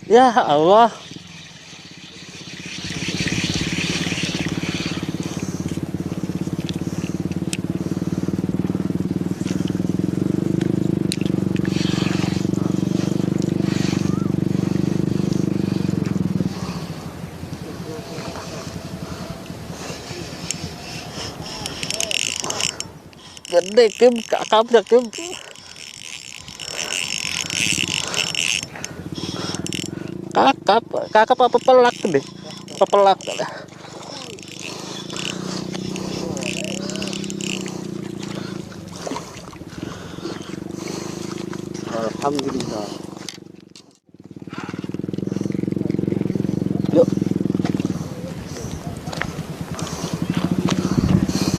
Ya Allah. Gede Kim, kakap ya Kim. Kakap apa pelak deh? Apa pelak? Alhamdulillah.